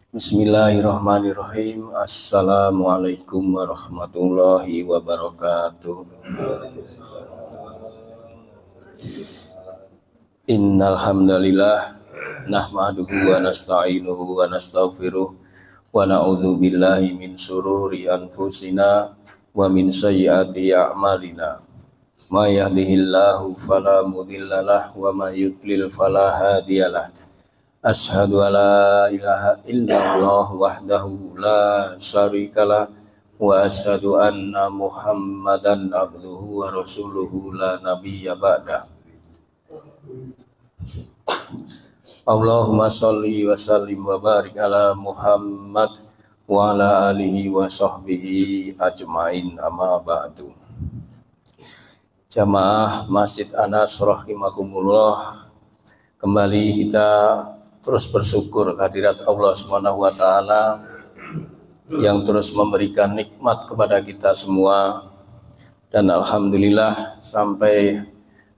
Bismillahirrahmanirrahim. Assalamualaikum warahmatullahi wabarakatuh. Innal hamdalillah nahmaduhu wa nasta'inuhu wa nastaghfiruh wa na'udzu billahi min shururi anfusina wa min sayyiati a'malina. May yahdihillahu fala mudhillalah wa may yudlil fala hadiyalah. Asyhadu an la ilaha illallah wahdahu la syarikalah wa asyhadu anna Muhammadan abduhu wa rasuluhu la nabiyya ba'dah. Allahumma sholli wa sallim wa barik ala Muhammad wa ala alihi wa sahbihi ajmain, amma ba'du. Jamaah Masjid Anas rahimakumullah, kembali kita terus bersyukur kehadirat Allah Subhanahu wa taala yang terus memberikan nikmat kepada kita semua, dan alhamdulillah sampai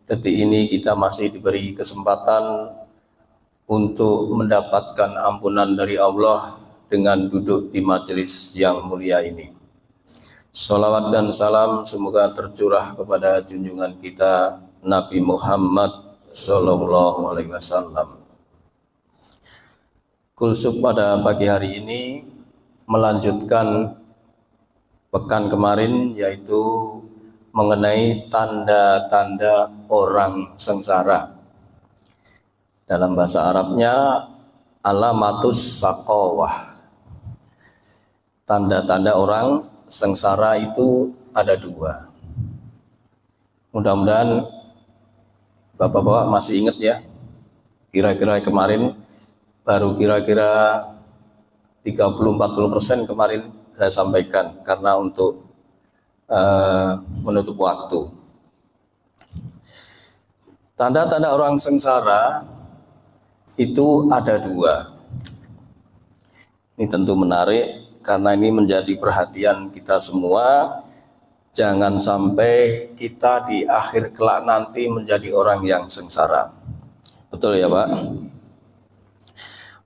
detik ini kita masih diberi kesempatan untuk mendapatkan ampunan dari Allah dengan duduk di majelis yang mulia ini. Sholawat dan salam semoga tercurah kepada junjungan kita Nabi Muhammad Sallallahu Alaihi Wasallam. Kulsub pada pagi hari ini melanjutkan pekan kemarin, yaitu mengenai tanda-tanda orang sengsara. Dalam bahasa Arabnya alamatus saqawah. Tanda-tanda orang sengsara itu ada dua. Mudah-mudahan Bapak-bapak masih ingat ya, kira-kira kemarin baru kira-kira 30-40% kemarin saya sampaikan karena untuk menutup waktu. Tanda-tanda orang sengsara itu ada dua. Ini tentu menarik karena ini menjadi perhatian kita semua. Jangan sampai kita di akhir kelak nanti menjadi orang yang sengsara. Betul ya Pak?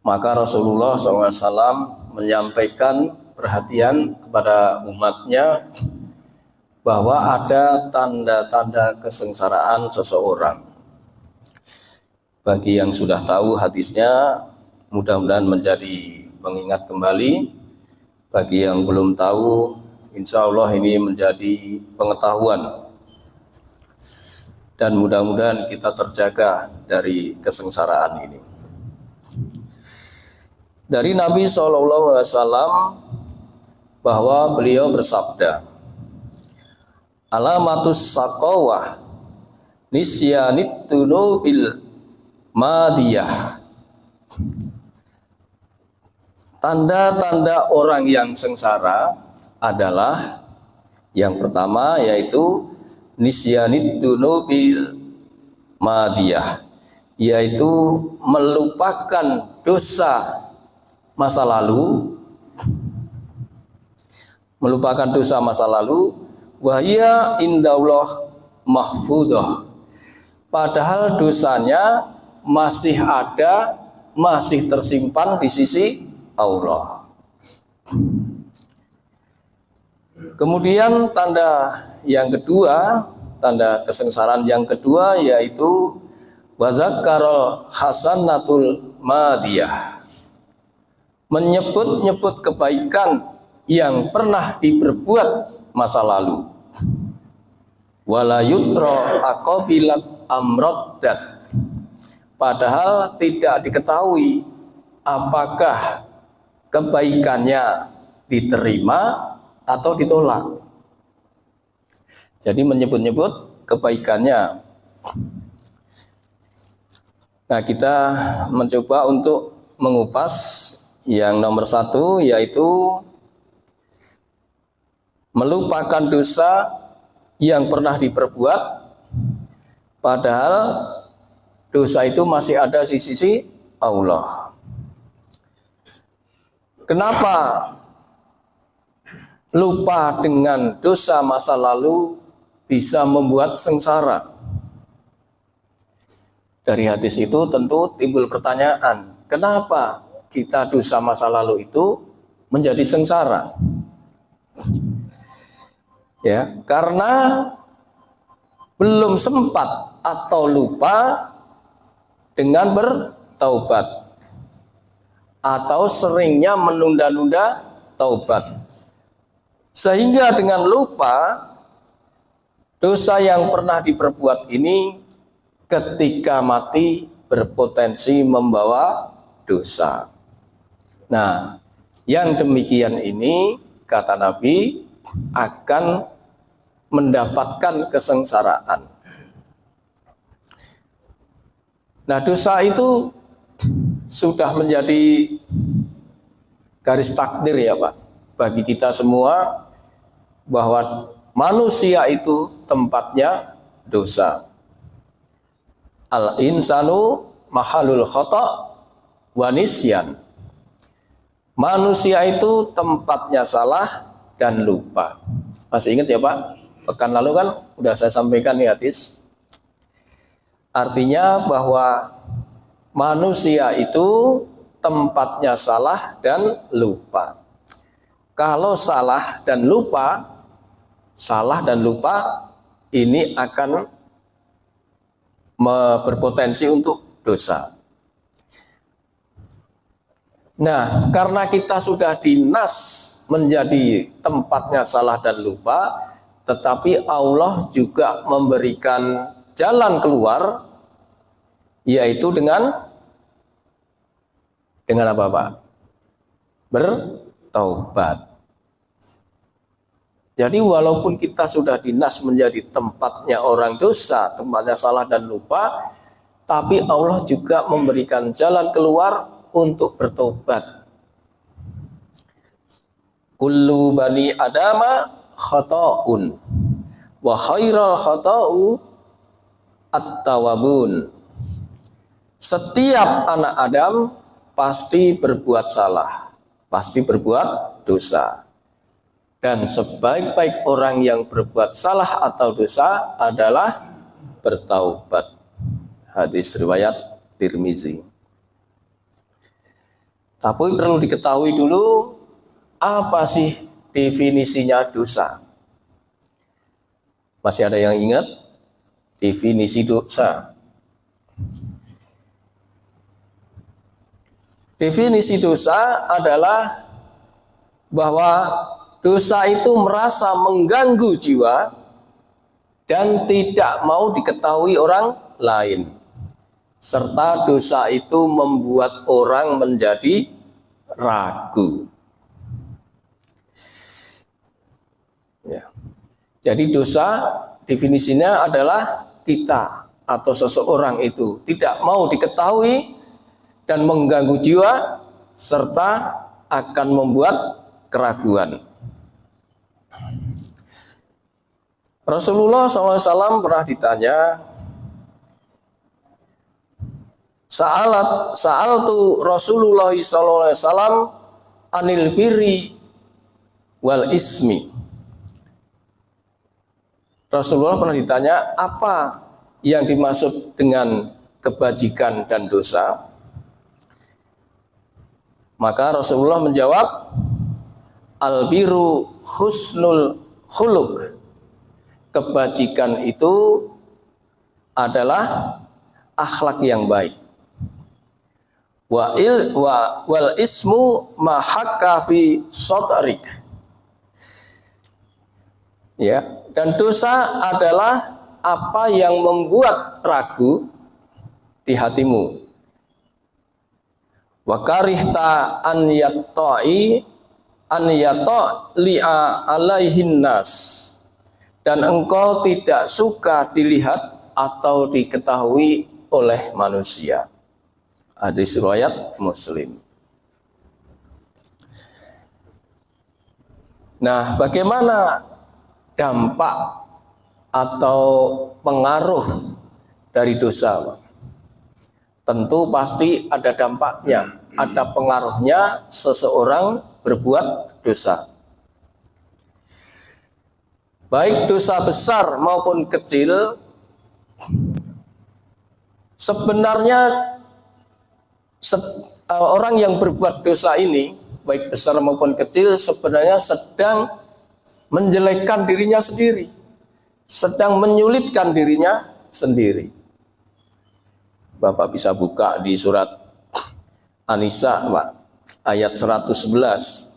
Maka Rasulullah SAW menyampaikan perhatian kepada umatnya bahwa ada tanda-tanda kesengsaraan seseorang. Bagi yang sudah tahu hadisnya, mudah-mudahan menjadi pengingat kembali. Bagi yang belum tahu, insya Allah ini menjadi pengetahuan. Dan mudah-mudahan kita terjaga dari kesengsaraan ini. Dari Nabi SAW bahwa beliau bersabda, alamatus saqawah nisyanit dunubil madiyah. Tanda-tanda orang yang sengsara adalah yang pertama, yaitu nisyanid dunubil madiyah, yaitu melupakan dosa masa lalu, wahya indallah mahfudah, padahal dosanya masih ada, masih tersimpan di sisi Allah. Kemudian tanda yang kedua, tanda kesengsaraan yang kedua, yaitu wazakkarul hasanatul madiyah, menyebut-nyebut kebaikan yang pernah diperbuat masa lalu. Wala yudra aqabilat amraddat, padahal tidak diketahui apakah kebaikannya diterima atau ditolak. Jadi menyebut-nyebut kebaikannya. Nah, kita mencoba untuk mengupas yang nomor satu, yaitu melupakan dosa yang pernah diperbuat, padahal dosa itu masih ada di sisi Allah. Kenapa lupa dengan dosa masa lalu bisa membuat sengsara? Dari hadis itu tentu timbul pertanyaan, kenapa kita dosa masa lalu itu menjadi sengsara. Ya, karena belum sempat atau lupa dengan bertaubat atau seringnya menunda-nunda taubat. Sehingga dengan lupa dosa yang pernah diperbuat ini ketika mati berpotensi membawa dosa. Nah, yang demikian ini kata Nabi akan mendapatkan kesengsaraan. Nah, dosa itu sudah menjadi garis takdir ya Pak, bagi kita semua, bahwa manusia itu tempatnya dosa. Al-insanu mahalul khata' wa nisyan. Manusia itu tempatnya salah dan lupa. Masih ingat ya Pak? Pekan lalu kan udah saya sampaikan nih hadis. Artinya bahwa manusia itu tempatnya salah dan lupa. Kalau salah dan lupa ini akan berpotensi untuk dosa. Nah, karena kita sudah dinas menjadi tempatnya salah dan lupa, tetapi Allah juga memberikan jalan keluar, yaitu dengan apa Pak? Bertaubat. Jadi walaupun kita sudah dinas menjadi tempatnya orang dosa, tempatnya salah dan lupa, tapi Allah juga memberikan jalan keluar untuk bertobat. Kullu bani adama khata'un wa khairal khata'u at-tawabun. Setiap anak Adam pasti berbuat salah, pasti berbuat dosa. Dan sebaik-baik orang yang berbuat salah atau dosa adalah bertaubat. Hadis riwayat Tirmizi. Tapi perlu diketahui dulu, apa sih definisinya dosa? Masih ada yang ingat definisi dosa? Definisi dosa adalah bahwa dosa itu merasa mengganggu jiwa dan tidak mau diketahui orang lain. Serta dosa itu membuat orang menjadi ragu. Ya. Jadi dosa definisinya adalah kita atau seseorang itu tidak mau diketahui dan mengganggu jiwa serta akan membuat keraguan. Rasulullah SAW pernah ditanya, Sa'altu Rasulullah SAW anil birri wal ismi. Rasulullah pernah ditanya apa yang dimaksud dengan kebajikan dan dosa. Maka Rasulullah menjawab, al-birru husnul khuluq. Kebajikan itu adalah akhlak yang baik. Wal ismu ma hakka fi sadrik. Ya, dan dosa adalah apa yang membuat ragu di hatimu. Wa karihta an yata'li'a alaihin nas. Dan engkau tidak suka dilihat atau diketahui oleh manusia. Hadis riwayat Muslim. Nah, bagaimana dampak atau pengaruh dari dosa? Tentu pasti ada dampaknya, ada pengaruhnya seseorang berbuat dosa. Baik dosa besar maupun kecil, sebenarnya orang yang berbuat dosa ini, baik besar maupun kecil, sebenarnya sedang menjelekkan dirinya sendiri, sedang menyulitkan dirinya sendiri. Bapak bisa buka di surat An-Nisa, Pak, ayat 111.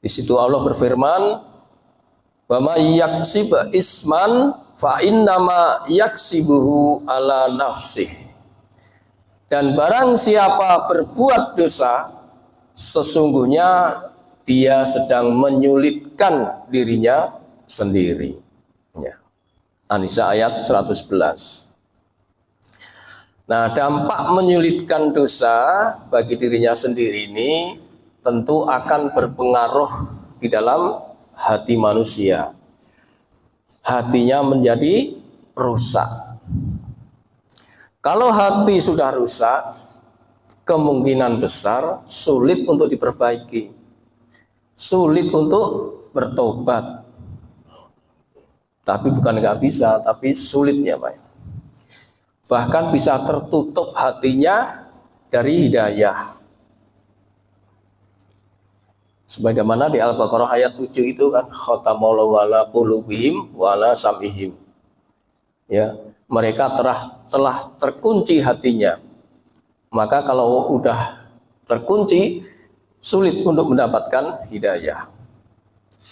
Di situ Allah berfirman, "Wa may yaksib isman fa innama yaksibuhu ala nafsih." Dan barang siapa berbuat dosa, sesungguhnya dia sedang menyulitkan dirinya sendiri. Ya. An-Nisa ayat 111. Nah, dampak menyulitkan dosa bagi dirinya sendiri ini tentu akan berpengaruh di dalam hati manusia. Hatinya menjadi rusak. Kalau hati sudah rusak, kemungkinan besar sulit untuk diperbaiki, sulit untuk bertobat. Tapi bukan nggak bisa, tapi sulit ya Pak. Bahkan bisa tertutup hatinya dari hidayah. Sebagaimana di Al-Baqarah ayat 7 itu kan, khatamallahu ala qulubihim wa ala sam'ihim. Ya, mereka telah terkunci hatinya. Maka kalau udah terkunci, sulit untuk mendapatkan hidayah.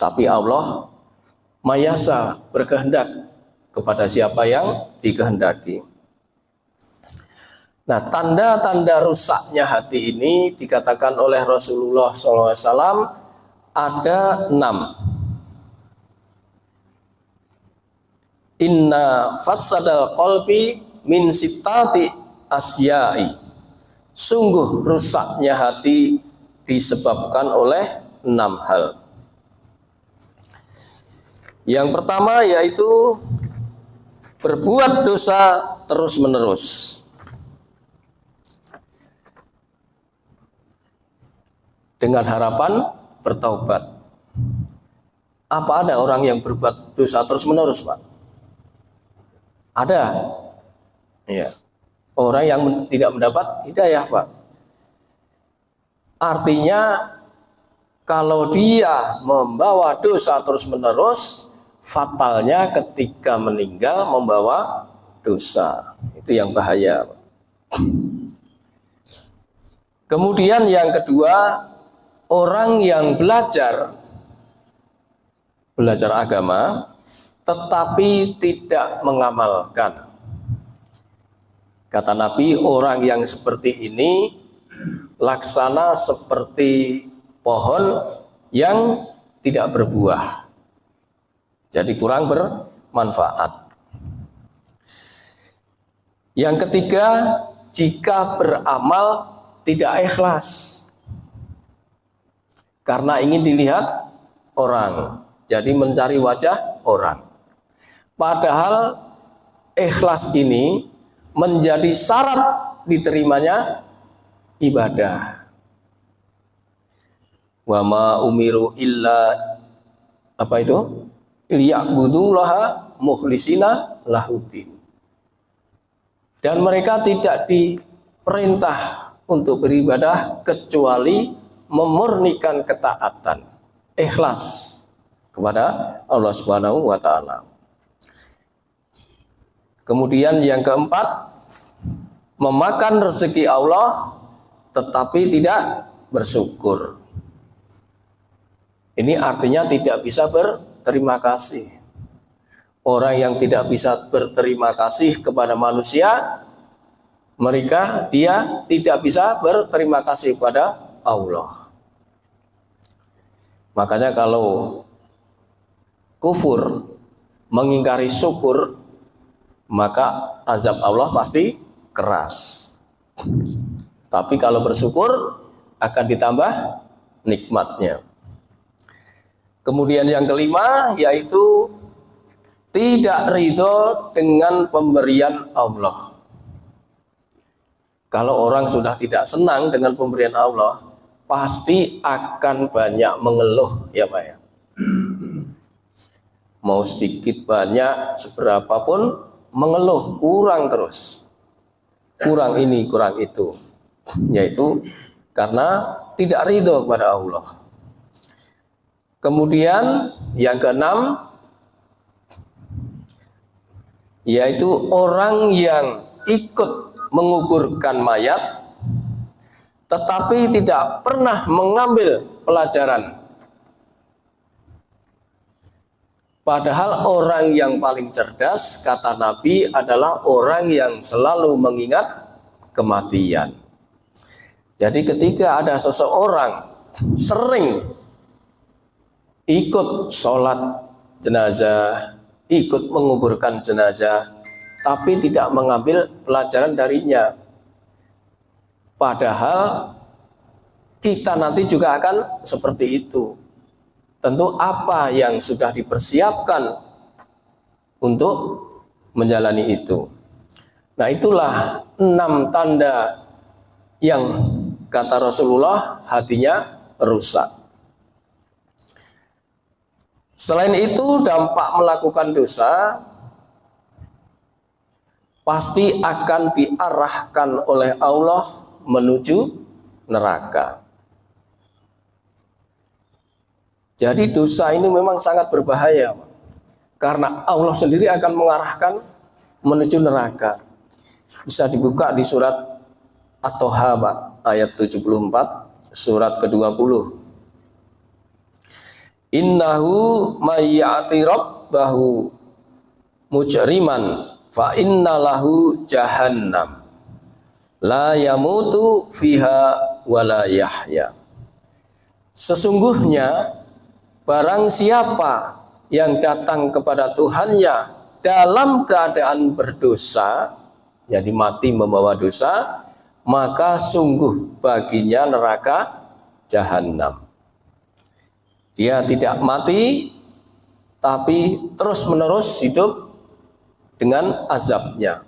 Tapi Allah mayasa berkehendak kepada siapa yang dikehendaki. Nah, tanda-tanda rusaknya hati ini dikatakan oleh Rasulullah SAW ada 6. Inna fasadal qalbi min sittati asya'i. Sungguh rusaknya hati disebabkan oleh 6 hal. Yang pertama yaitu berbuat dosa terus-menerus. Dengan harapan bertaubat. Apa ada orang yang berbuat dosa terus-menerus, Pak? Ada. Ya. Orang yang tidak mendapat hidayah, Pak. Artinya kalau dia membawa dosa terus-menerus, fatalnya ketika meninggal membawa dosa. Itu yang bahaya, Pak. Kemudian yang kedua, orang yang belajar agama tetapi tidak mengamalkan. Kata Nabi, orang yang seperti ini laksana seperti pohon yang tidak berbuah. Jadi kurang bermanfaat. Yang ketiga, jika beramal tidak ikhlas. Karena ingin dilihat orang, jadi mencari wajah orang. Padahal ikhlas ini menjadi syarat diterimanya ibadah. Wa ma umiru illa apa itu? Liya'budullaha mukhlisina lahuddin. Dan mereka tidak diperintah untuk beribadah kecuali memurnikan ketaatan, ikhlas kepada Allah Subhanahu wa taala. Kemudian yang keempat, memakan rezeki Allah tetapi tidak bersyukur. Ini artinya tidak bisa berterima kasih. Orang yang tidak bisa berterima kasih kepada manusia, dia tidak bisa berterima kasih kepada Allah. Makanya kalau kufur mengingkari syukur, maka azab Allah pasti keras. Tapi kalau bersyukur akan ditambah nikmatnya. Kemudian yang kelima yaitu tidak ridho dengan pemberian Allah. Kalau orang sudah tidak senang dengan pemberian Allah, pasti akan banyak mengeluh ya Pak ya. Mau sedikit banyak seberapapun mengeluh, kurang terus. kurang ini, kurang itu. Yaitu karena tidak ridho kepada Allah. Kemudian yang keenam, yaitu orang yang ikut menguburkan mayat tetapi tidak pernah mengambil pelajaran. Padahal orang yang paling cerdas, kata Nabi, adalah orang yang selalu mengingat kematian. Jadi ketika ada seseorang sering ikut sholat jenazah, ikut menguburkan jenazah, tapi tidak mengambil pelajaran darinya, padahal kita nanti juga akan seperti itu. Tentu apa yang sudah dipersiapkan untuk menjalani itu. Nah, itulah 6 tanda yang kata Rasulullah hatinya rusak. Selain itu, dampak melakukan dosa pasti akan diarahkan oleh Allah menuju neraka. Jadi dosa ini memang sangat berbahaya, karena Allah sendiri akan mengarahkan menuju neraka. Bisa dibuka di surat At-Toha, ayat 74, surat ke-20. Innahu mayyati rabbahu mujriman fa innalahu jahannam la yamutu fiha wa la yahya. Sesungguhnya barang siapa yang datang kepada Tuhannya dalam keadaan berdosa, jadi mati membawa dosa, maka sungguh baginya neraka jahanam. Dia tidak mati, tapi terus-menerus hidup dengan azabnya,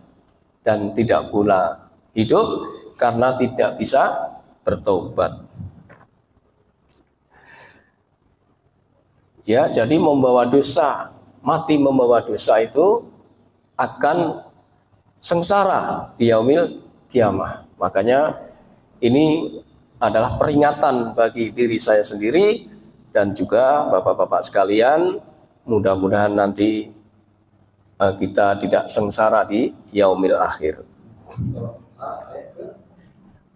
dan tidak pula hidup karena tidak bisa bertobat. Ya, jadi membawa dosa, mati membawa dosa itu akan sengsara di yaumil kiamah. Makanya ini adalah peringatan bagi diri saya sendiri dan juga bapak-bapak sekalian. Mudah-mudahan nanti kita tidak sengsara di yaumil akhir.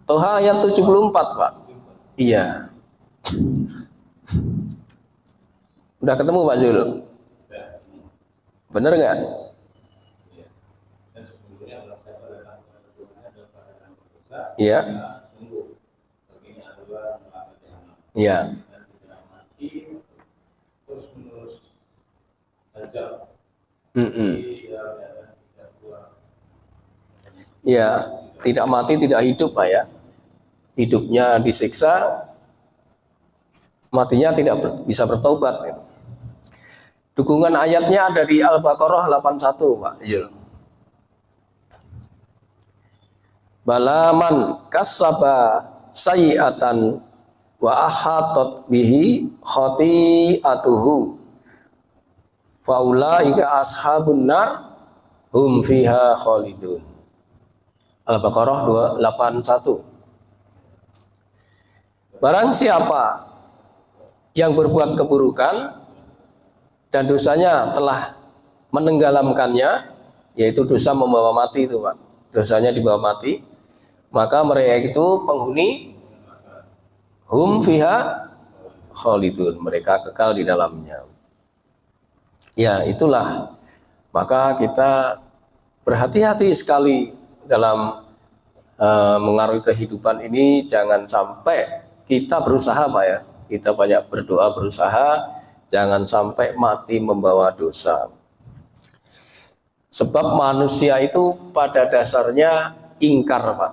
Toha ayat 74, Pak. Iya. Udah ketemu Pak Zul? Bener nggak? Iya. Iya. Ya, tidak mati, tidak hidup, Pak ya. Hidupnya disiksa, matinya tidak bisa bertobat. Gitu. Dukungan ayatnya dari Al-Baqarah 81, Pak Yul. Balaman kasaba sayyi'atan wa ahatat bihi khati'atuhu faulaika ashabun nar hum fiha khalidun. Al-Baqarah 281. Barang siapa yang berbuat keburukan dan dosanya telah menenggelamkannya, yaitu dosa membawa mati itu, Pak. Dosanya dibawa mati, maka mereka itu penghuni hum fiha khalidun, mereka kekal di dalamnya. Ya, itulah. Maka kita berhati-hati sekali dalam mengaruhi kehidupan ini. Jangan sampai kita berusaha, Pak ya. Kita banyak berdoa, berusaha, jangan sampai mati membawa dosa. Sebab manusia itu pada dasarnya ingkar, Pak.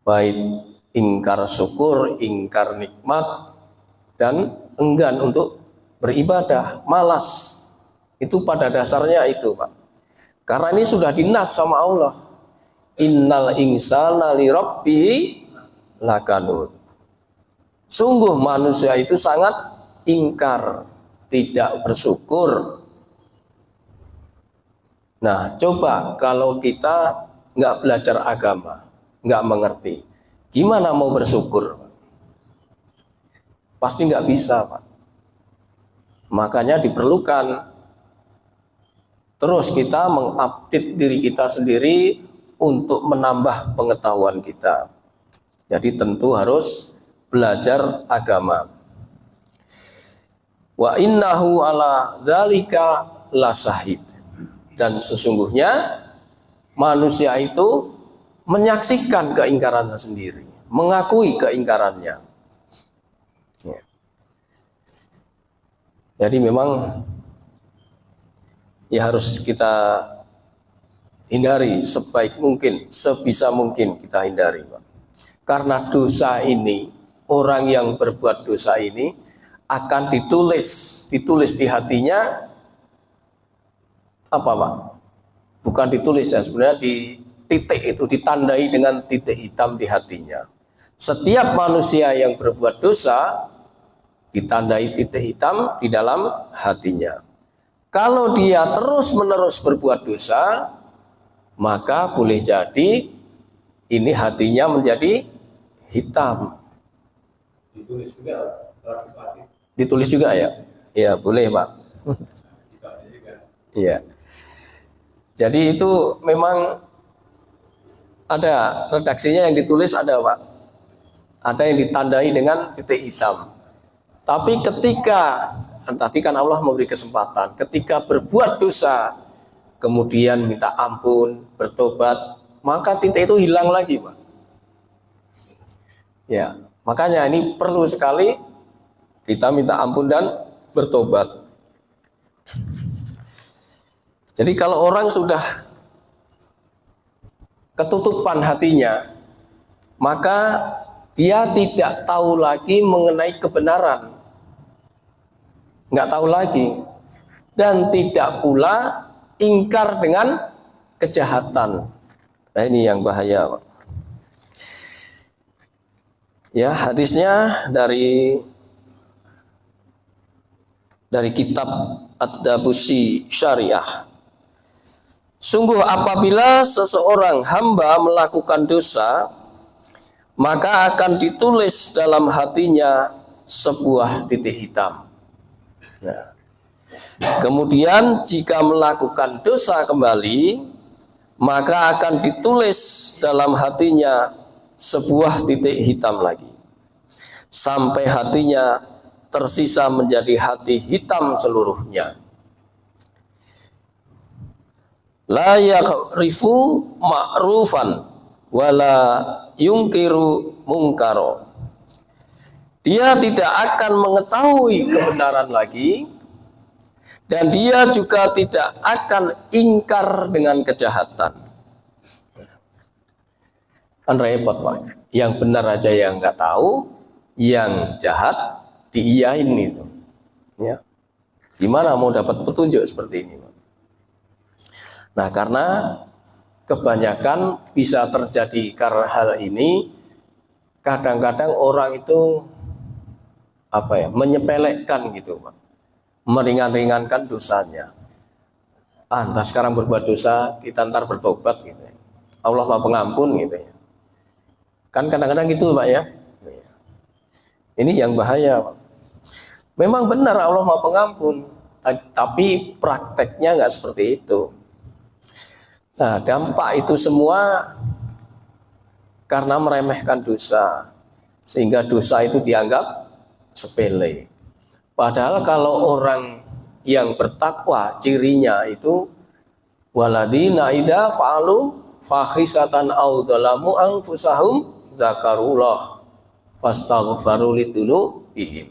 Baik ingkar syukur, ingkar nikmat, dan enggan untuk beribadah, malas. Itu pada dasarnya itu, Pak. Karena ini sudah dinas sama Allah. Innal insana li rabbihi lakanut. Sungguh manusia itu sangat ingkar, tidak bersyukur. Nah, coba kalau kita nggak belajar agama, nggak mengerti, gimana mau bersyukur? Pasti nggak bisa, Pak. Makanya diperlukan terus kita mengupdate diri kita sendiri untuk menambah pengetahuan kita. Jadi tentu harus belajar agama. Wa innahu ala dzalika lasahid. Dan sesungguhnya manusia itu menyaksikan keingkarannya sendiri, mengakui keingkarannya. Ya. Jadi memang ya harus kita hindari sebaik mungkin, sebisa mungkin kita hindari, Pak. Karena dosa ini, orang yang berbuat dosa ini akan ditulis di hatinya apa, Pak? Bukan ditulis ya, sebenarnya di titik itu ditandai dengan titik hitam di hatinya. Setiap manusia yang berbuat dosa ditandai titik hitam di dalam hatinya. Kalau dia terus-menerus berbuat dosa, maka boleh jadi ini hatinya menjadi hitam. Ditulis juga ya? Ya, boleh, Pak. Iya. Jadi itu memang ada redaksinya yang ditulis ada, Pak. Ada yang ditandai dengan titik hitam. Tapi ketika tadi kan Allah memberi kesempatan, ketika berbuat dosa kemudian minta ampun, bertobat, maka titik itu hilang lagi, Pak. Ya, makanya ini perlu sekali kita minta ampun dan bertobat. Jadi kalau orang sudah ketutupan hatinya, maka dia tidak tahu lagi mengenai kebenaran. Nggak tahu lagi. Dan tidak pula ingkar dengan kejahatan. Nah, ini yang bahaya, Pak. Ya, hadisnya dari kitab Ad-Dabusi Syariah. Sungguh apabila seseorang hamba melakukan dosa, maka akan ditulis dalam hatinya sebuah titik hitam. Nah, kemudian jika melakukan dosa kembali, maka akan ditulis dalam hatinya sebuah titik hitam lagi. Sampai hatinya tersisa menjadi hati hitam seluruhnya. La ya'rifu ma'rufan wala yungkiru mungkaro. Dia tidak akan mengetahui kebenaran lagi, dan dia juga tidak akan ingkar dengan kejahatan. Kan repot, Pak. Yang benar aja yang nggak tahu, yang jahat diiyain itu. Ya. Gimana mau dapat petunjuk seperti ini, Pak? Nah, karena kebanyakan bisa terjadi karena hal ini, kadang-kadang orang itu menyepelekan gitu, Pak. Meringan-ringankan dosanya. Entah sekarang berbuat dosa, kita ntar bertobat gitu ya. Allah Maha Pengampun gitu ya. Kan kadang-kadang gitu, Pak ya. Ini yang bahaya, Pak. Memang benar Allah Maha Pengampun, tapi prakteknya nggak seperti itu. Nah, dampak itu semua karena meremehkan dosa, sehingga dosa itu dianggap sepele. Padahal kalau orang yang bertakwa, cirinya itu waladina idza fa'alu fahisatan aw dzalamu anfusahum zakarullah fastaghfaru lidzunubihim.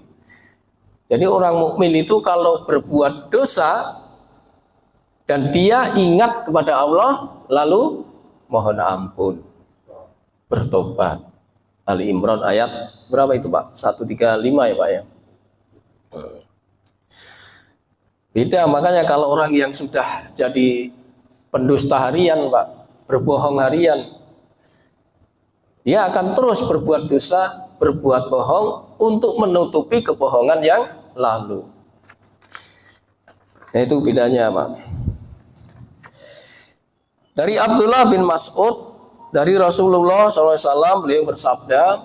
Jadi orang mukmin itu kalau berbuat dosa dan dia ingat kepada Allah, lalu mohon ampun, bertobat. Ali Imran ayat berapa itu, Pak? 135 ya, Pak ya. Beda, makanya kalau orang yang sudah jadi pendusta harian, Pak, berbohong harian, dia akan terus berbuat dosa, berbuat bohong untuk menutupi kebohongan yang lalu. Nah, itu bedanya, Pak. Dari Abdullah bin Mas'ud dari Rasulullah SAW, beliau bersabda,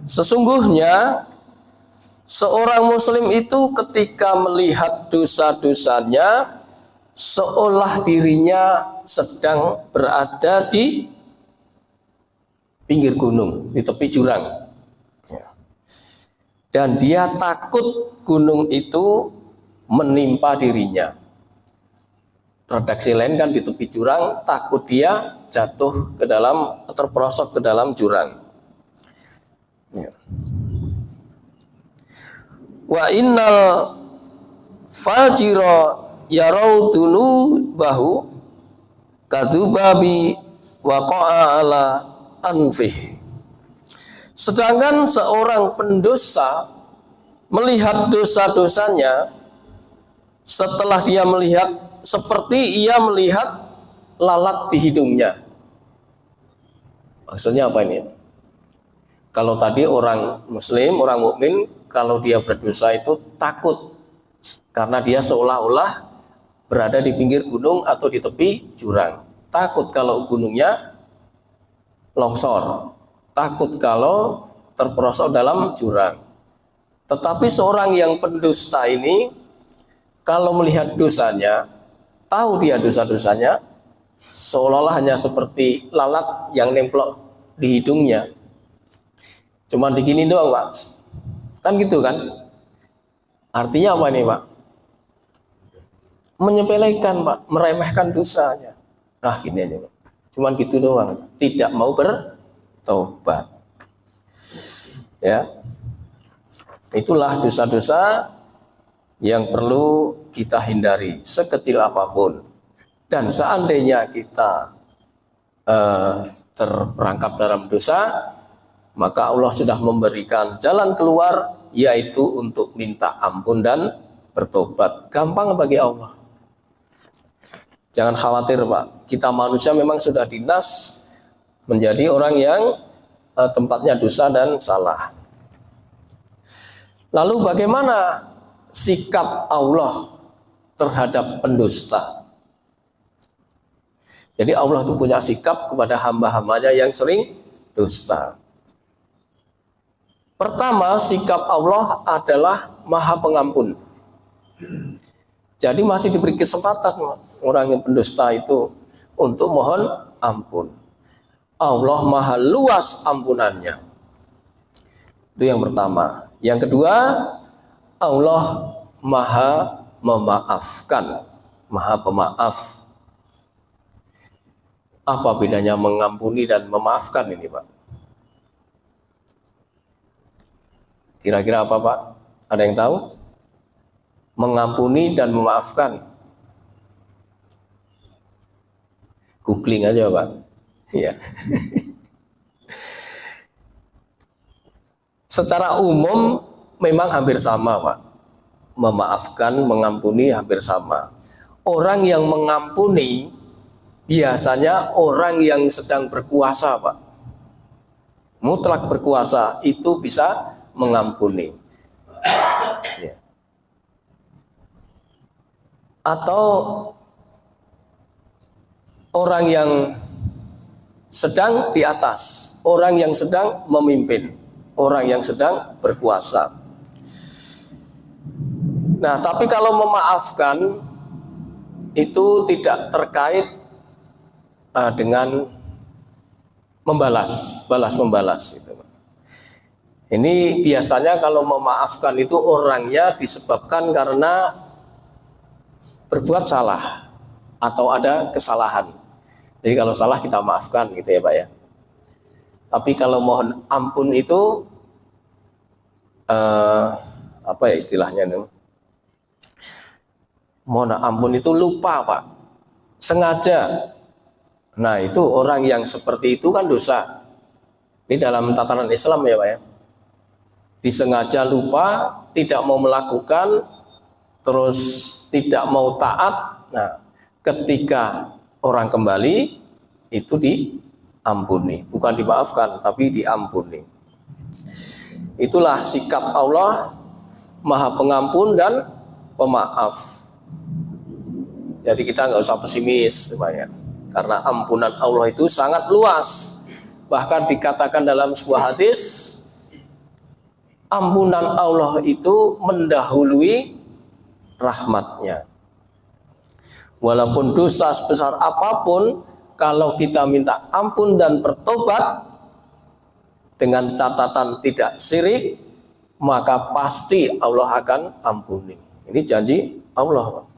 sesungguhnya seorang muslim itu ketika melihat dosa-dosanya seolah dirinya sedang berada di pinggir gunung, di tepi jurang. Dan dia takut gunung itu menimpa dirinya. Redaksi lain kan di tepi jurang, takut dia jatuh ke dalam, terperosok ke dalam jurang. Wa innal fajira yarau dulu bahu kadubabi waqa'a ala anfih. Sedangkan seorang pendosa melihat dosa-dosanya, setelah dia melihat seperti ia melihat lalat di hidungnya. Maksudnya apa ini? Kalau tadi orang muslim, orang mukmin, kalau dia berdosa itu takut karena dia seolah-olah berada di pinggir gunung atau di tepi jurang. Takut kalau gunungnya longsor, takut kalau terperosok dalam jurang. Tetapi seorang yang pendusta ini kalau melihat dosanya, tahu dia dosa-dosanya, seolah-olah hanya seperti lalat yang nemplok di hidungnya. Cuma digini doang, Pak. Kan gitu kan? Artinya apa nih, Pak? Menyepelekan, Pak, meremehkan dosanya. Nah, gini aja, Pak. Cuman gitu doang, tidak mau bertobat. Ya. Itulah dosa-dosa yang perlu kita hindari sekecil apapun. Dan seandainya kita terperangkap dalam dosa, maka Allah sudah memberikan jalan keluar, yaitu untuk minta ampun dan bertobat. Gampang bagi Allah. Jangan khawatir, Pak. Kita manusia memang sudah dinas menjadi orang yang tempatnya dosa dan salah. Lalu bagaimana sikap Allah terhadap pendusta? Jadi Allah itu punya sikap kepada hamba-hambanya yang sering dusta. Pertama, sikap Allah adalah Maha Pengampun. Jadi masih diberi kesempatan orang yang pendusta itu untuk mohon ampun. Allah Maha luas ampunannya. Itu yang pertama. Yang kedua, Allah Maha memaafkan, Maha pemaaf. Apa bedanya mengampuni dan memaafkan ini, Pak? Kira-kira apa, Pak? Ada yang tahu? Mengampuni dan memaafkan. Googling aja, Pak. Iya. Secara umum memang hampir sama, Pak. Memaafkan, mengampuni hampir sama. Orang yang mengampuni biasanya orang yang sedang berkuasa, Pak. Mutlak berkuasa itu bisa mengampuni. Ya. Atau orang yang sedang di atas, orang yang sedang memimpin, orang yang sedang berkuasa. Nah, tapi kalau memaafkan itu tidak terkait dengan membalas, balas-membalas itu. Ini biasanya kalau memaafkan itu orangnya disebabkan karena berbuat salah atau ada kesalahan. Jadi kalau salah kita maafkan gitu ya, Pak ya. Tapi kalau mohon ampun itu apa ya istilahnya itu? Mohon ampun itu lupa, Pak. Sengaja. Nah, itu orang yang seperti itu kan dosa. Ini dalam tatanan Islam ya, Pak ya. Disengaja lupa, tidak mau melakukan, terus tidak mau taat. Nah, ketika orang kembali itu diampuni, bukan dimaafkan, tapi diampuni. Itulah sikap Allah, Maha Pengampun dan Pemaaf. Jadi kita nggak usah pesimis, Pak ya. Karena ampunan Allah itu sangat luas. Bahkan dikatakan dalam sebuah hadis, ampunan Allah itu mendahului rahmatnya. Walaupun dosa sebesar apapun, kalau kita minta ampun dan bertobat dengan catatan tidak syirik, maka pasti Allah akan ampuni. Ini janji Allah.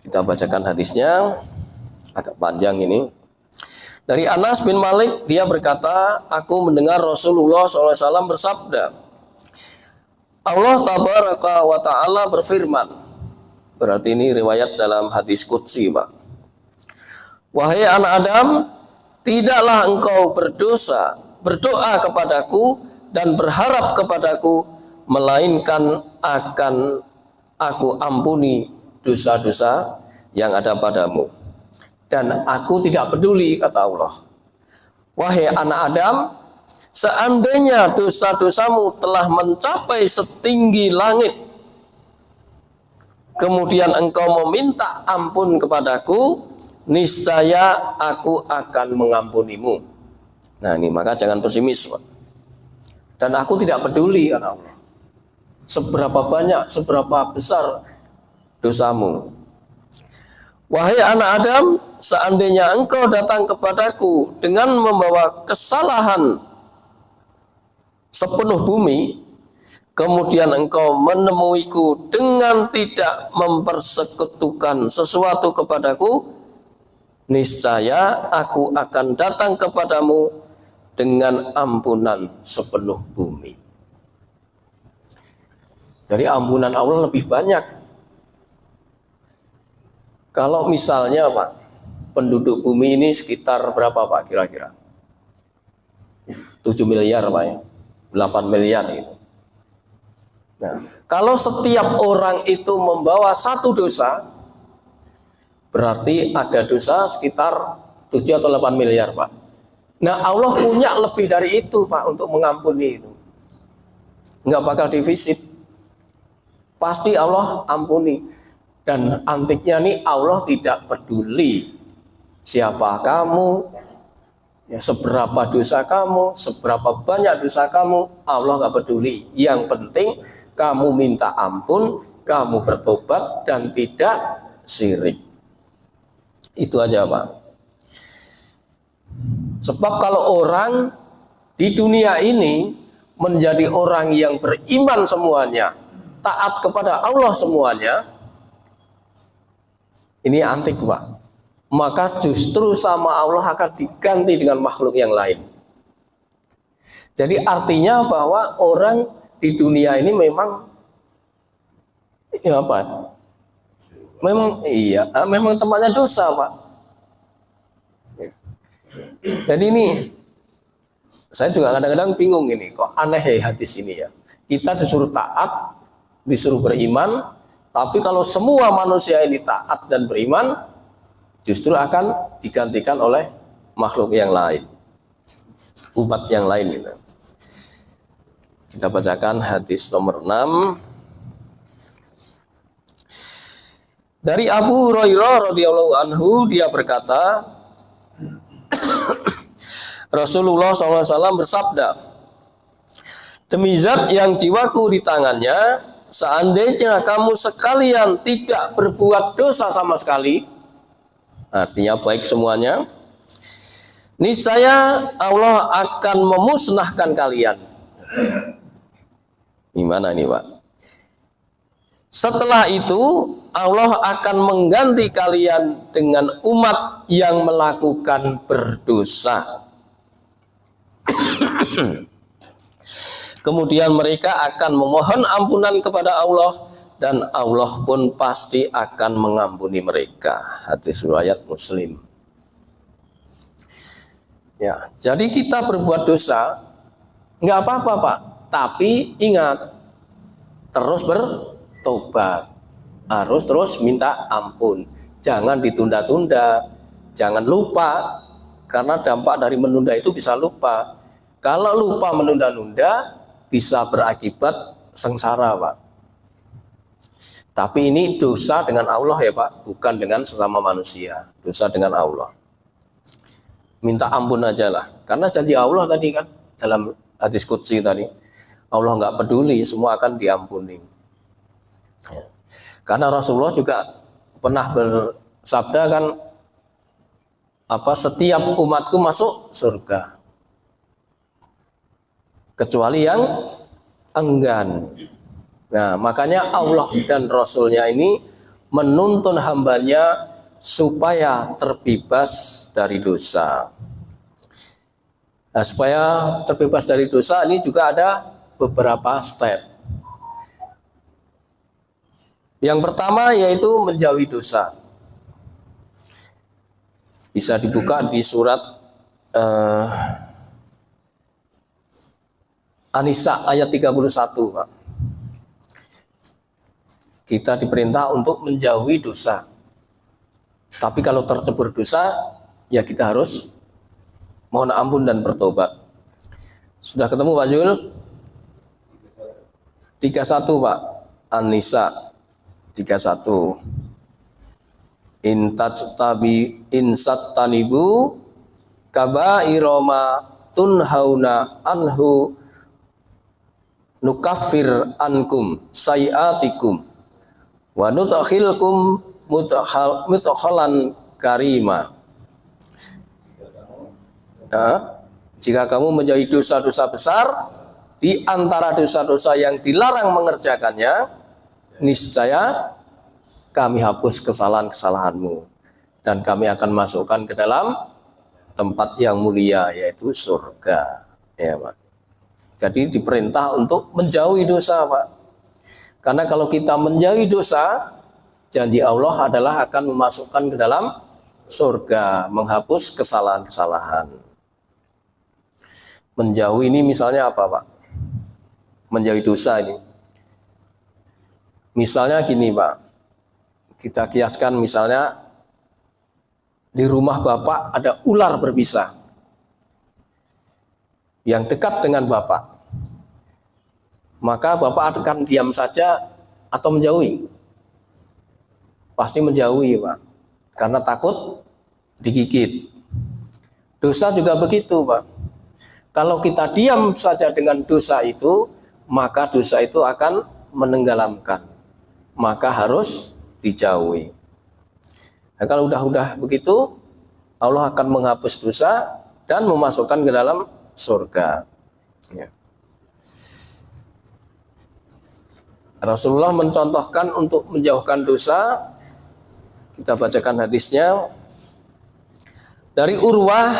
Kita bacakan hadisnya, agak panjang ini. Dari Anas bin Malik, dia berkata, aku mendengar Rasulullah SAW bersabda, Allah tabaraka wa ta'ala berfirman. Berarti ini riwayat dalam hadis qudsi, Pak. Wahai anak Adam, tidaklah engkau berdoa kepadaku dan berharap kepadaku, melainkan akan aku ampuni dosa-dosa yang ada padamu. Dan aku tidak peduli, kata Allah. Wahai anak Adam, seandainya dosa-dosamu telah mencapai setinggi langit, kemudian engkau meminta ampun kepadaku, niscaya aku akan mengampunimu. Nah ini, maka jangan pesimis, Pak. Dan aku tidak peduli, kata Allah, seberapa banyak, seberapa besar dosamu. Wahai anak Adam, seandainya engkau datang kepadaku dengan membawa kesalahan sepenuh bumi, kemudian engkau menemuiku dengan tidak mempersekutukan sesuatu kepadaku, niscaya aku akan datang kepadamu dengan ampunan sepenuh bumi. Jadi ampunan Allah lebih banyak. Kalau misalnya, Pak, penduduk bumi ini sekitar berapa, Pak, kira-kira? 7 miliar, Pak, ya? 8 miliar itu. Nah, kalau setiap orang itu membawa satu dosa, berarti ada dosa sekitar 7 atau 8 miliar, Pak. Nah, Allah punya lebih dari itu, Pak, untuk mengampuni itu. Nggak bakal defisit. Pasti Allah ampuni. Dan antiknya nih, Allah tidak peduli siapa kamu, ya, seberapa dosa kamu, seberapa banyak dosa kamu, Allah nggak peduli. Yang penting kamu minta ampun, kamu bertobat dan tidak syirik. Itu aja, Pak. Sebab kalau orang di dunia ini menjadi orang yang beriman semuanya, taat kepada Allah semuanya, ini antik, Pak. Maka justru sama Allah akan diganti dengan makhluk yang lain. Jadi artinya bahwa orang di dunia ini memang, ya apa? Memang tempatnya dosa, Pak. Dan ini saya juga kadang-kadang bingung ini, kok aneh ya hadis ini ya. Kita disuruh taat, disuruh beriman. Tapi kalau semua manusia ini taat dan beriman, justru akan digantikan oleh makhluk yang lain, umat yang lain gitu. Kita bacakan hadis nomor 6. Dari Abu Hurairah radhiyallahu anhu, dia berkata, Rasulullah SAW bersabda, demi zat yang jiwaku di tangannya, seandainya kamu sekalian tidak berbuat dosa sama sekali, artinya baik semuanya, niscaya Allah akan memusnahkan kalian. Gimana nih, Pak? Setelah itu Allah akan mengganti kalian dengan umat yang melakukan berdosa. Kemudian mereka akan memohon ampunan kepada Allah, dan Allah pun pasti akan mengampuni mereka. Hadis riwayat Muslim. Ya, jadi kita berbuat dosa nggak apa-apa, Pak. Tapi ingat, terus bertobat, harus terus minta ampun. Jangan ditunda-tunda, jangan lupa, karena dampak dari menunda itu bisa lupa. Kalau lupa menunda-nunda, bisa berakibat sengsara, Pak. Tapi ini dosa dengan Allah ya Pak, bukan dengan sesama manusia. Dosa dengan Allah. Minta ampun aja lah. Karena janji Allah tadi kan, dalam hadis qudsi tadi, Allah nggak peduli, semua akan diampuni. Ya. Karena Rasulullah juga pernah bersabda kan, setiap umatku masuk surga, kecuali yang enggan. Nah, makanya Allah dan Rasulnya ini menuntun hambanya supaya terbebas dari dosa. Nah, supaya terbebas dari dosa ini juga ada beberapa step. Yang pertama yaitu menjauhi dosa. Bisa dibuka di surat An-Nisa ayat 31, Pak. Kita diperintah untuk menjauhi dosa. Tapi kalau tercebur dosa, ya kita harus mohon ampun dan bertobat. Sudah ketemu Pak Zul? 31 Pak. An-Nisa 31. Insattanibu kabairoma tunhauna anhu nukaffir ankum sayiatikum wa nudkhilkum mudkhalan karima. Jika kamu menjauhi dosa-dosa besar di antara dosa-dosa yang dilarang mengerjakannya, niscaya kami hapus kesalahan-kesalahanmu dan kami akan masukkan ke dalam tempat yang mulia, yaitu surga. Ya, Pak. Jadi diperintah untuk menjauhi dosa, Pak. Karena kalau kita menjauhi dosa, janji Allah adalah akan memasukkan ke dalam surga, menghapus kesalahan-kesalahan. Menjauhi ini misalnya apa, Pak? Menjauhi dosa ini. Misalnya gini, Pak. Kita kiaskan misalnya di rumah Bapak ada ular berbisa yang dekat dengan Bapak. Maka Bapak akan diam saja atau menjauhi? Pasti menjauhi, Pak. Karena takut digigit. Dosa juga begitu, Pak. Kalau kita diam saja dengan dosa itu, maka dosa itu akan menenggelamkan. Maka harus dijauhi. Nah, kalau udah begitu, Allah akan menghapus dosa dan memasukkan ke dalam surga. Ya. Rasulullah mencontohkan untuk menjauhkan dosa. Kita bacakan hadisnya dari Urwah,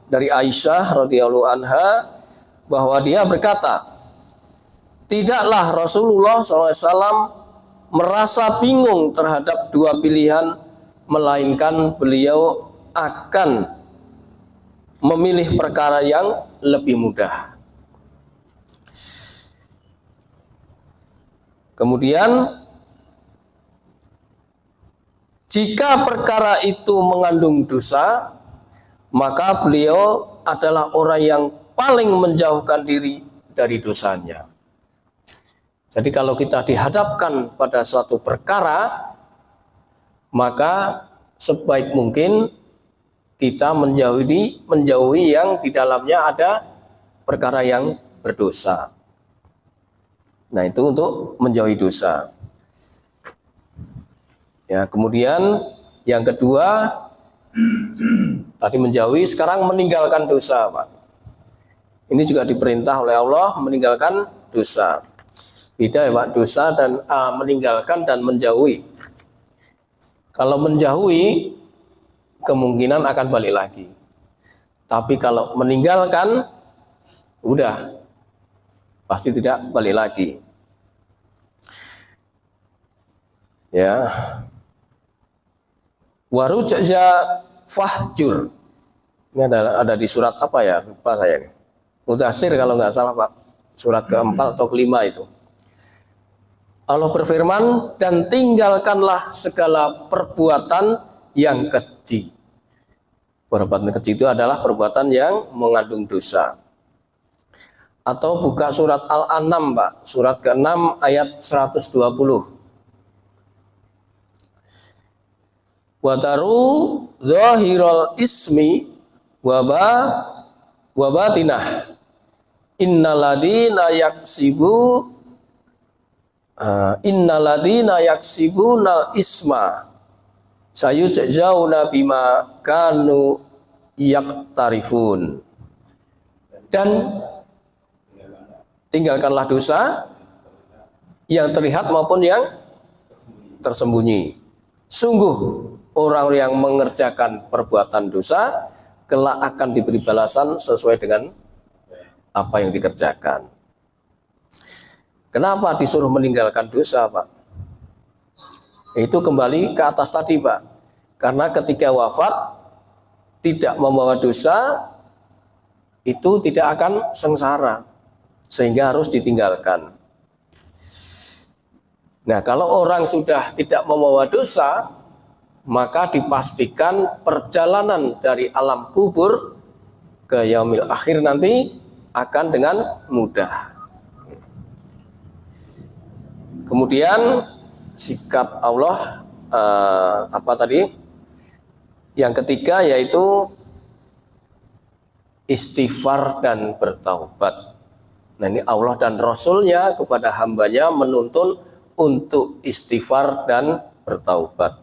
dari Aisyah radhiyallahu anha, bahwa dia berkata, tidaklah Rasulullah SAW merasa bingung terhadap dua pilihan, melainkan beliau akan memilih perkara yang lebih mudah. Kemudian, jika perkara itu mengandung dosa, maka beliau adalah orang yang paling menjauhkan diri dari dosanya. Jadi kalau kita dihadapkan pada suatu perkara, maka sebaik mungkin kita menjauhi yang di dalamnya ada perkara yang berdosa. Nah, itu untuk menjauhi dosa. Ya, kemudian yang kedua, tadi menjauhi, sekarang meninggalkan dosa, Pak. Ini juga diperintah oleh Allah meninggalkan dosa. Beda ya Pak, dosa dan meninggalkan dan menjauhi. Kalau menjauhi, kemungkinan akan balik lagi. Tapi kalau meninggalkan, udah, pasti tidak balik lagi. Ya. Warujja fahjur. Ini ada di surat apa ya? Lupa saya ini. Mudatsir kalau nggak salah Pak. Surat keempat atau kelima itu. Allah berfirman, dan tinggalkanlah segala perbuatan yang keji. Perbuatan keji itu adalah perbuatan yang mengandung dosa. Atau buka surat Al-An'am, Pak, surat ke-6 ayat 120. Wataru zahiral ismi wa batinah. Innaladina yaksibunal isma sayujzauna bima kanu yaktarifun. Dan tinggalkanlah dosa yang terlihat maupun yang tersembunyi. Sungguh orang yang mengerjakan perbuatan dosa kelak akan diberi balasan sesuai dengan apa yang dikerjakan. Kenapa disuruh meninggalkan dosa, Pak? Itu kembali ke atas tadi, Pak. Karena ketika wafat tidak membawa dosa, itu tidak akan sengsara, sehingga harus ditinggalkan. Nah, kalau orang sudah tidak membawa dosa, maka dipastikan perjalanan dari alam kubur ke yaumil akhir nanti akan dengan mudah. Kemudian sikap Allah apa tadi? Yang ketiga yaitu istighfar dan bertaubat. Nah, ini Allah dan Rasulnya kepada hambanya menuntun untuk istighfar dan bertaubat.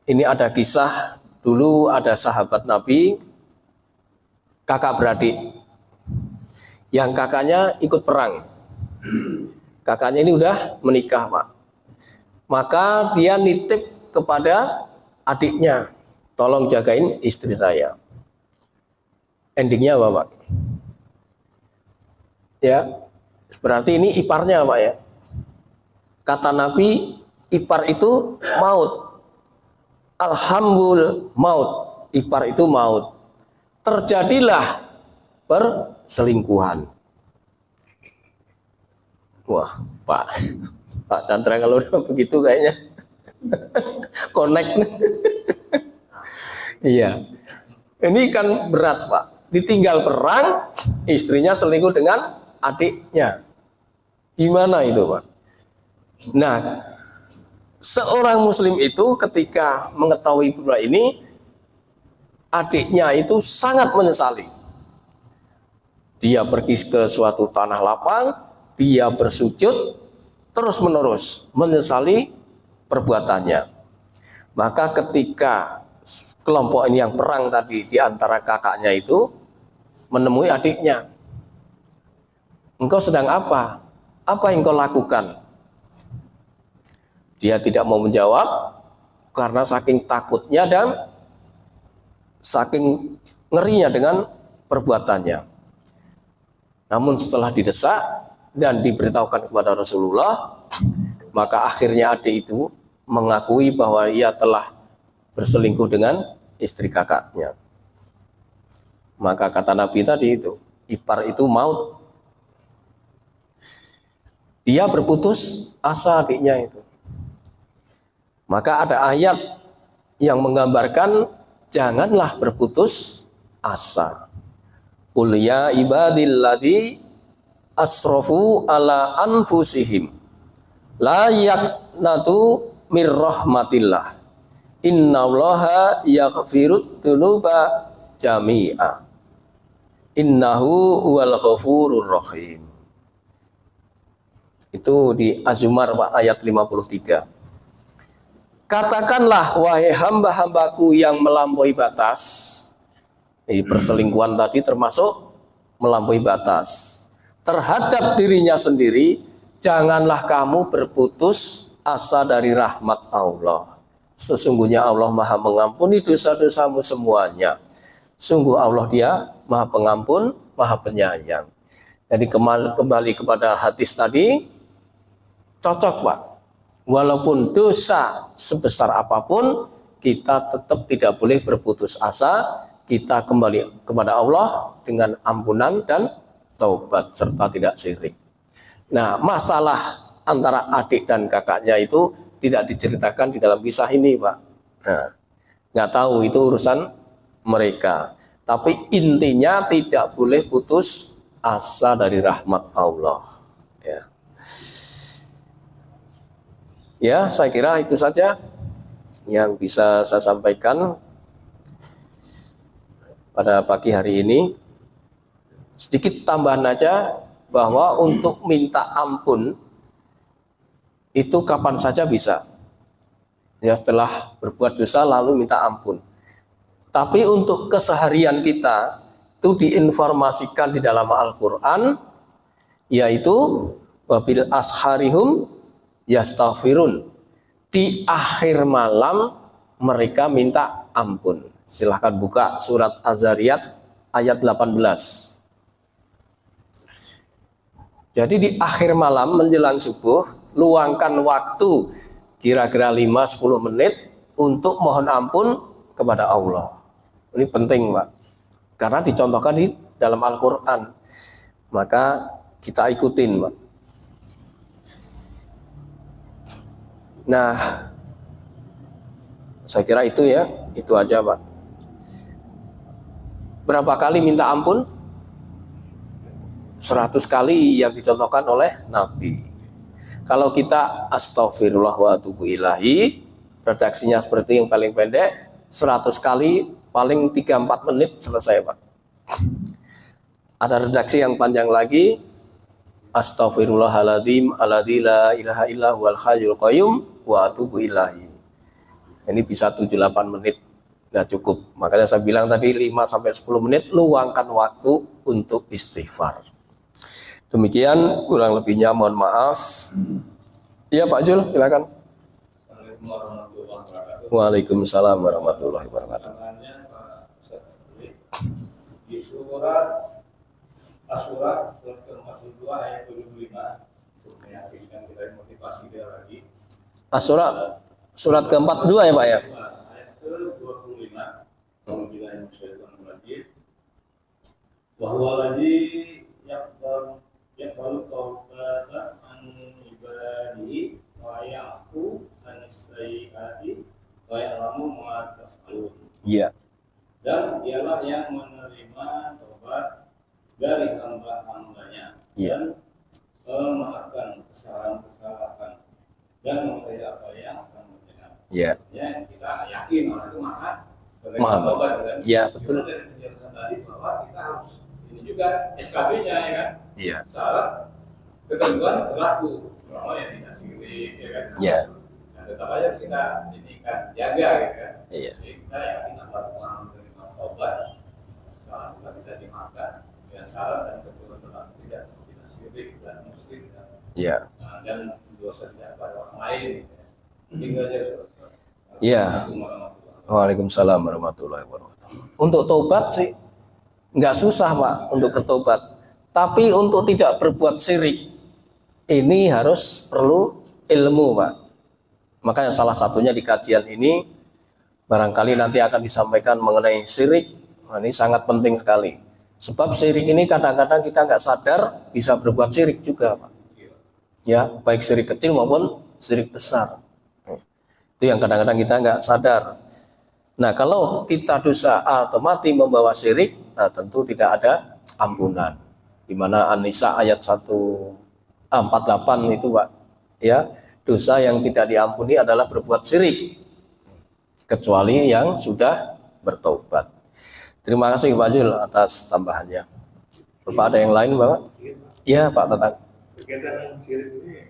Ini ada kisah, dulu ada sahabat Nabi, kakak beradik, yang kakaknya ikut perang. Kakaknya ini udah menikah, Pak. Maka dia nitip kepada adiknya, tolong jagain istri saya. Endingnya apa, Pak? Ya, berarti ini iparnya, Pak ya. Kata Nabi, ipar itu maut. Alhamdulillah maut, ipar itu maut. Terjadilah perselingkuhan. Wah, Pak Chandra kalau udah begitu kayaknya connect. Iya. Ini kan berat, Pak. Ditinggal perang, istrinya selingkuh dengan adiknya. Gimana itu, Pak? Nah, seorang muslim itu ketika mengetahui pula ini, adiknya itu sangat menyesali. Dia pergi ke suatu tanah lapang, dia bersujud terus-menerus menyesali perbuatannya. Maka ketika kelompok ini yang perang tadi di antara kakaknya itu menemui adiknya, engkau sedang apa? Apa yang kau lakukan? Dia tidak mau menjawab karena saking takutnya dan saking ngerinya dengan perbuatannya. Namun setelah didesak dan diberitahukan kepada Rasulullah, maka akhirnya adik itu mengakui bahwa ia telah berselingkuh dengan istri kakaknya. Maka kata Nabi tadi itu, ipar itu maut. Dia berputus asa adiknya itu. Maka ada ayat yang menggambarkan janganlah berputus asa. Qul ya ibadilladzi asrafu ala anfusihim la yaqnatu mir rahmatillah innallaha yaghfirud dzunuba jami'a innahu huwal ghafurur rahim. Itu di Az-Zumar ayat 53. Katakanlah wahai hamba-hambaku yang melampaui batas. Jadi perselingkuhan tadi termasuk melampaui batas terhadap dirinya sendiri. Janganlah kamu berputus asa dari rahmat Allah. Sesungguhnya Allah Maha mengampuni dosa-dosamu semuanya. Sungguh Allah Dia Maha Pengampun, Maha Penyayang. Jadi kembali kepada hadis tadi, cocok, Pak. Walaupun dosa sebesar apapun, kita tetap tidak boleh berputus asa. Kita kembali kepada Allah dengan ampunan dan taubat serta tidak syirik. Nah, masalah antara adik dan kakaknya itu tidak diceritakan di dalam kisah ini, Pak. Nah, nggak tahu itu urusan mereka. Tapi intinya tidak boleh putus asa dari rahmat Allah. Ya, saya kira itu saja. yang bisa saya sampaikan pada pagi hari ini. Sedikit tambahan aja bahwa untuk minta ampun itu kapan saja bisa. Ya, setelah berbuat dosa lalu minta ampun. Tapi untuk keseharian kita itu diinformasikan di dalam Al-Qur'an, yaitu wabil asharihum yastaghfirun. Di akhir malam mereka minta ampun. Silahkan buka surat Az-Zariyat ayat 18. Jadi di akhir malam menjelang subuh, luangkan waktu kira-kira 5-10 menit untuk mohon ampun kepada Allah. Ini penting, Pak. Karena dicontohkan di dalam Al-Qur'an. Maka kita ikutin, Pak. Nah, saya kira itu ya, itu aja, Pak. Berapa kali minta ampun? 100 kali yang dicontohkan oleh Nabi. Kalau kita astagfirullah wa atubu ilahi, redaksinya seperti yang paling pendek, 100 kali paling 3-4 menit selesai, Pak. Ada redaksi yang panjang lagi, astaghfirullahaladzim alladzi la ilaha illa huwal hayyul qayyum wa atubu ilahi. Ini bisa 7-8 menit, nggak cukup. Makanya saya bilang tadi 5-10 menit, luangkan waktu untuk istighfar. Demikian, kurang lebihnya mohon maaf. Iya Pak Zul, silakan. Waalaikumsalam warahmatullahi wabarakatuh. Di surat Asy-Syura surat ke-42 ayat 75 untuk meyakinkan kita motivasi dia lagi. Asy-Syura surat ke-42 ya Pak ya? Ayat ke-25. Alhamdulillah yang syaitan rajim. Bahwa lagi yaqbalu taubata an ibadihi wa ya'fu an sayyi'ati wa ya'lamu ma taf'alun. Iya. Dan dialah yang menerima taubat dari hamba-hambanya dan memaafkan kesalahan-kesalahan dan mengetahui apa yang akan terjadi. Iya. Ya, kita yakin orang itu maha taubat kan? Iya, betul. Cuma dari penjelasan tadi bahwa kita harus ini juga SKB-nya ya kan? Iya. Syarat ketentuan berlaku. Kalau yang tidak sirik ya kan? Iya. Nah, tetap aja kita ini kan jaga gitu kan? Iya. Jadi kita yakin apa Tuhan menerima taubat, kesalahan kita dimaafkan. Ya, syarat dan ketentuan berlaku tidak sirik dan musyrik Iya. dan dosa tidak pada orang lain. Gitu ya. Tinggal aja saudara. Iya. Waalaikumsalam warahmatullahi wabarakatuh. Untuk taubat sih nggak susah Pak untuk bertobat. Tapi untuk tidak berbuat syirik ini harus perlu ilmu Pak. Makanya salah satunya di kajian ini barangkali nanti akan disampaikan mengenai syirik. Nah, ini sangat penting sekali. Sebab syirik ini kadang-kadang kita nggak sadar bisa berbuat syirik juga Pak. Ya, baik syirik kecil maupun syirik besar. Itu yang kadang-kadang kita nggak sadar. Nah, kalau kita dosa atau mati membawa syirik, nah, tentu tidak ada ampunan. Di mana An-Nisa ayat 148 itu Pak, ya, dosa yang tidak diampuni adalah berbuat syirik kecuali yang sudah bertobat. Terima kasih Pak Zul atas tambahannya. Bapak ada yang lain Bapak? Iya Pak Tatang. Kegiatan yang syirik ini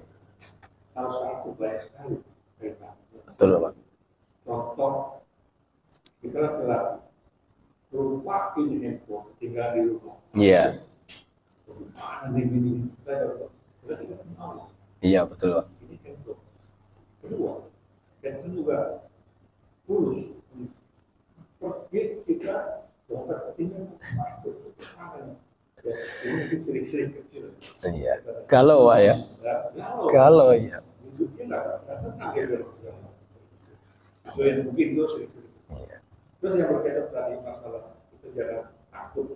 harus aku banyak sekali. Betul Pak. Contoh kita laki-laki lupa ini handphone tinggal di rumah. Iya. Ini Iya betul Pak. ini handphone. Kedua, handphone juga tulus. Pergi kita dapat tinggal. Ini sering-sering kecil. Iya. Kalau Pak ya. Kalau ya. So yang mungkin itu terus yang berkaitan tadi masalah kita jangan takut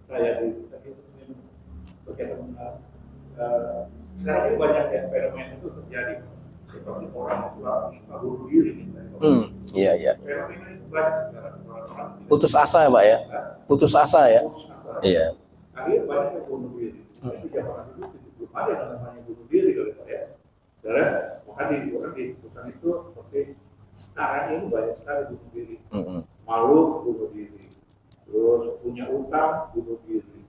saya di berkaitan sekarang ini banyak ya fenomena itu terjadi seperti orang suka bunuh diri Iya iya. fenomena itu banyak sekarang orang Putus asa ya Pak ya. Putus asa ya. Iya. akhirnya banyak yang bunuh diri tapi zaman dulu belum ada yang namanya bunuh diri kalau ya karena maka disebutkan itu sekarang ini banyak sekali bunuh diri. Mm-mm. Malu bunuh diri, terus punya utang bunuh diri,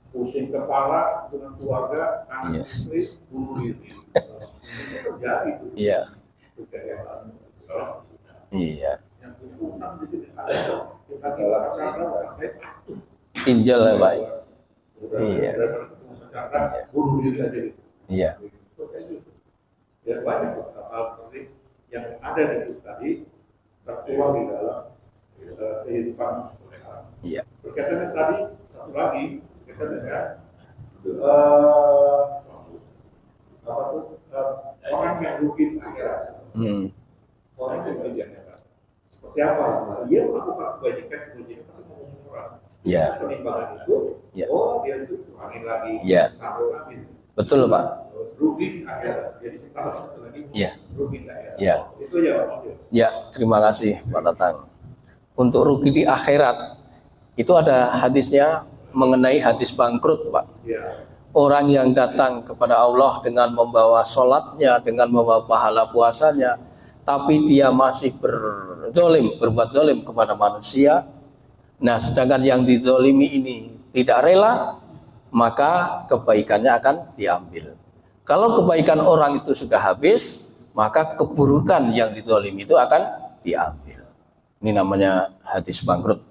pusing kepala dengan keluarga, anak istri bunuh diri. Itu terjadi tuh. Iya. Itu kayak Iya. yang punya utang jadi ada kita bilang saya patuh. Injil ya Pak. Udah, Iya. bunuh diri aja gitu. Iya. Ya banyak hal seperti yang ada di situ tadi tertuang di dalam kehidupan mereka. Iya. Berkaitan dengan tadi satu lagi berkaitan dengan apa tuh orang yang rugi di akhirat. Orang yang rugi di akhirat. Seperti apa? Dia melakukan kebajikan tapi mau murah. Iya. Penimbangan itu, Iya. oh dia itu kurangin lagi, Iya. sambung lagi. Betul Pak. Rugi akhirat. Jadi sekarang satu lagi Iya. rugi akhirat. Iya. Itu ya Pak. Ya, terima kasih Pak Tatang. Untuk rugi di akhirat itu ada hadisnya mengenai hadis bangkrut Pak. Ya. Orang yang datang kepada Allah dengan membawa sholatnya, dengan membawa pahala puasanya, tapi dia masih berbuat zalim kepada manusia. Nah, sedangkan yang dizalimi ini tidak rela, maka kebaikannya akan diambil. Kalau kebaikan orang itu sudah habis, maka keburukan yang dizalimi itu akan diambil. Ini namanya hadis bangkrut.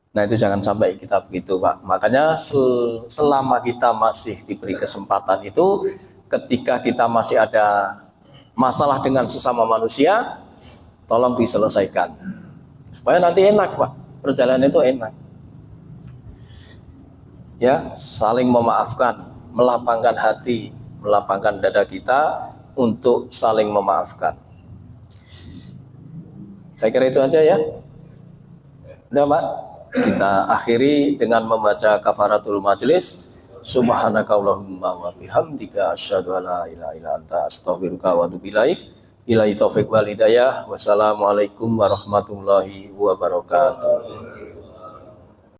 Nah, itu jangan sampai kita begitu Pak. Makanya selama kita masih diberi kesempatan itu, ketika kita masih ada masalah dengan sesama manusia, tolong diselesaikan. Supaya nanti enak Pak, perjalanan itu enak. Ya, saling memaafkan, melapangkan hati, melapangkan dada kita untuk saling memaafkan. Saya kira itu aja ya. Udah Pak, kita akhiri dengan membaca kafaratul majlis. Subhanakallahumma wa bihamdika asyhadu an la ilaha illa anta astaghfiruka wa atubu ilaik. Billahi taufik wal hidayah. Wassalamualaikum warahmatullahi wabarakatuh.